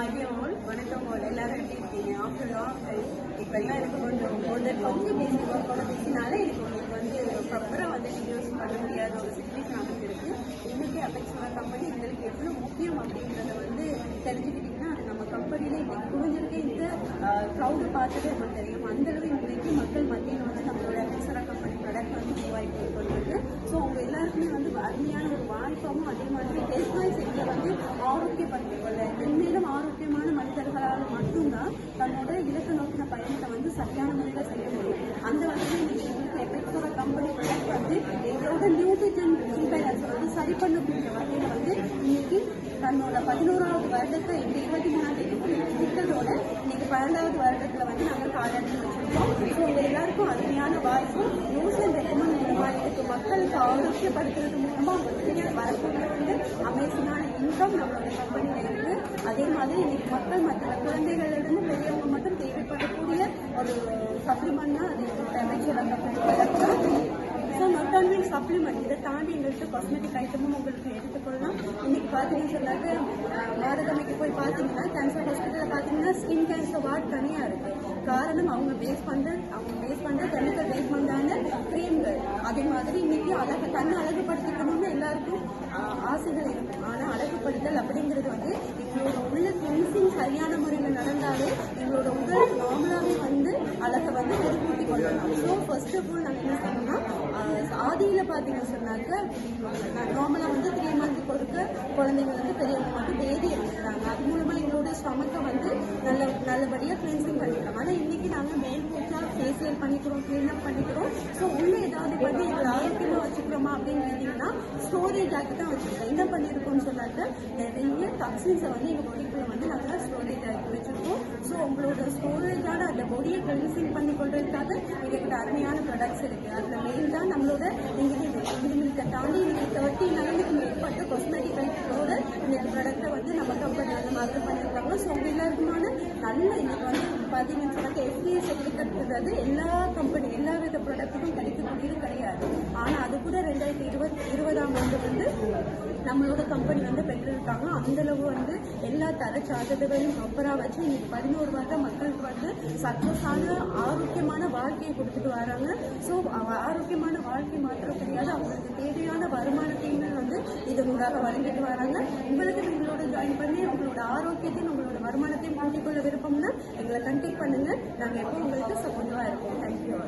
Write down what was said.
வணக்கம் எல்லாரும் எப்படி இருக்கீங்க? ஆஃப்டர் லாங் டைம் இப்போல்லாம் எனக்கு கொஞ்சம் பேசி ஒர்க்கோட பேசினால எனக்கு உங்களுக்கு ப்ராப்பராக வீடியோஸ் பண்ண முடியாத ஒரு சுச்சுவேஷன் அமைச்சு இருக்கு. இன்னைக்கு அபெக்ஸோட கம்பெனி எங்களுக்கு எவ்வளோ முக்கியம் அப்படின்றத தெரிஞ்சுக்கிட்டீங்கன்னா அது நம்ம கம்பெனியில் இன்னைக்கு புரிஞ்சிருக்க இந்த க்ரௌடு பார்த்துட்டு நமக்கு தெரியும். அந்தளவு இன்றைக்கு மக்கள் மத்தியில் நம்மளோட அபெக்ஸோட கம்பெனி ப்ராடக்ட் ப்ரொவைட் பண்ணிட்டு ஸோ அவங்க எல்லாருக்குமே அருமையான ஒரு வாய்ப்பாகவும் அதே மாதிரி ஹெல்த் வைஸ் எங்களை ஆரோக்கியப்படுத்திக் கொள்ள மென்மேலும் ஆரோக்கியமான மனிதர்களால் மட்டும்தான் தன்னோட இலக்கு நோக்கின பயணத்தை சரியான முறையில் செய்ய முடியும். அந்த வகையில் எங்களுக்கு எபெக்ஸோட கம்பெனி ப்ராடக்ட் எங்களோட நியூட்ரிஜன் இம்பேலன்ஸ் சரி பண்ணக்கூடிய வகையில் இன்னைக்கு தன்னோட 11வது வருடத்தை இந்த 23ஆம் தேதி திட்டத்தோட இன்னைக்கு 12வது வருடத்தில் நாங்கள் காலாடி வச்சிருக்கோம். ஸோ உங்க எல்லாருக்கும் அருமையான வாய்ப்பும் நியூஸ்ல ரெக்கமெண்ட் மூலமாக இதுக்கு மக்களுக்கு ஆரோக்கியப்படுத்துறது மூலமாக வரக்கூடிய அமேசிங்கான இன்கம் நம்மளோட கம்பெனியில் இருக்கு. அதே மாதிரி இன்னைக்கு மக்கள் மற்ற குழந்தைகளிலிருந்து பெரியவங்க மட்டும் தேவைப்படக்கூடிய ஒரு சப்ளிமெண்ட்னா அது எபெக்ஸோட company. So not only supplement, இதை தாண்டி எங்கள்கிட்ட காஸ்மெட்டிக் ஐட்டமும் உங்களுக்கு எடுத்துக்கொள்ளலாம். இன்னைக்கு பார்த்தீங்கன்னு சொன்னாக்க மாரதமைக்கு போய் பார்த்தீங்கன்னா கேன்சர் ஹாஸ்பிட்டலில் பார்த்தீங்கன்னா ஸ்கின் கேன்சர் வார்டு தனியாக இருக்கு. காரணம் அவங்க பேஸ் பண்ணுற கெமிக்கல் பேஸ் பண்ணான கிரீம்கள். அதே மாதிரி இன்னைக்கு தன்னை அழகுபடுத்திக்கணும்னு எல்லாருக்கும் ஆசைகள் இருக்கும். ஆனால் அழகுபடுத்தல் அப்படிங்கிறது எங்களோட உள்ள கிளென்சிங் சரியான முறையில் நடந்தாலே எங்களோட உடல் நார்மலாகவே அழகை பெருக்கூட்டி கொள்ளலாம். ஸோ ஃபர்ஸ்ட் ஆஃப் ஆல் நாங்கள் என்ன செய்யணும்னா ஆதியில் பார்த்தீங்கன்னு சொன்னாக்க நார்மலாக 3 மந்த்துக்கு ஒருக்க குழந்தைங்க பெரியவங்க பேதி எடுத்துக்கிறாங்க. அது மூலமாக எங்களோட ஸ்டமக்கை நல்லபடியாக கிளென்சிங் பண்ணிக்கிறோம். ஆனால் இன்னைக்கு நாங்கள் மேல் பூச்சாக ஃபேஷியல் பண்ணிக்கிறோம், கிளீனப் பண்ணிக்கிறோம். ஸோ உள்ள ஏதாவது எங்களை ஆரோக்கியமாக வச்சுக்கிறோமா அப்படின்னு கேட்டிங்கன்னா ஸ்டோரேஜ் ஆக்கி தான் வச்சுருக்கோம். என்ன பண்ணியிருக்கோம்னு சொன்னாக்க நிறைய டாக்ஸின்ஸை எங்கள் பாடிக்குள்ளே நாங்கள் ஸ்டோரேஜ் ஆக்கி வச்சுருக்கோம். ஸோ உங்களோட ஸ்டோரேஜான அந்த பாடியை கிளென்சிங் பண்ணி கொள்றதுக்காக எங்கள்கிட்ட அருமையான ப்ராடக்ட்ஸ் இருக்குது. அதில் மெயின் தான் நம்மளோட இன்கிரீடியன்ட்டை தாண்டி இன்னைக்கு 39க்கு மேற்பட்ட காஸ்மெட்டிக் ஐட்டத்தோட இந்த ப்ராடக்டை நம்ம கம்பெனி மார்க்கெட் பண்ணியிருக்காங்க. ஸோ உங்கள் எல்லாருக்குமான நல்ல இன்னைக்கு பார்த்தீங்கன்னு சொன்னாக்க FDA சர்டிஃபிகேட் எல்லா கம்பெனி எல்லா வித ப்ராடக்ட்டுக்கும் கிடைக்கக்கூடியது கிடையாது. ஆனால் அது கூட 2020ஆம் ஆண்டு நம்மளோட கம்பெனி பெற்றிருக்காங்க. அந்தளவு எல்லா தர சான்றிதழ்களையும் ப்ராப்பராக வச்சு இன்னைக்கு 11 வருடம் மக்களுக்கு சக்ஸஸான ஆரோக்கியமான வாழ்க்கையை கொடுத்துட்டு வராங்க. ஸோ ஆரோக்கியமான வாழ்க்கை மாத்திரம் கிடையாது, அவங்களுக்கு தேவையான வருமானத்தையும் இதனூடாக வழங்கிட்டு வராங்க. உங்களுக்கு எங்களோட ஜாயின் பண்ணி உங்களோட ஆரோக்கியத்தையும் உங்களோட வருமானத்தையும் கூட்டிக்கொள்ள விருப்பம்னா எங்களை கண்டெக்ட் பண்ணுங்க. நாங்கள் எப்போ உங்களுக்கு சப்போர்ட்டிவாக இருக்கோம். தேங்க்யூ.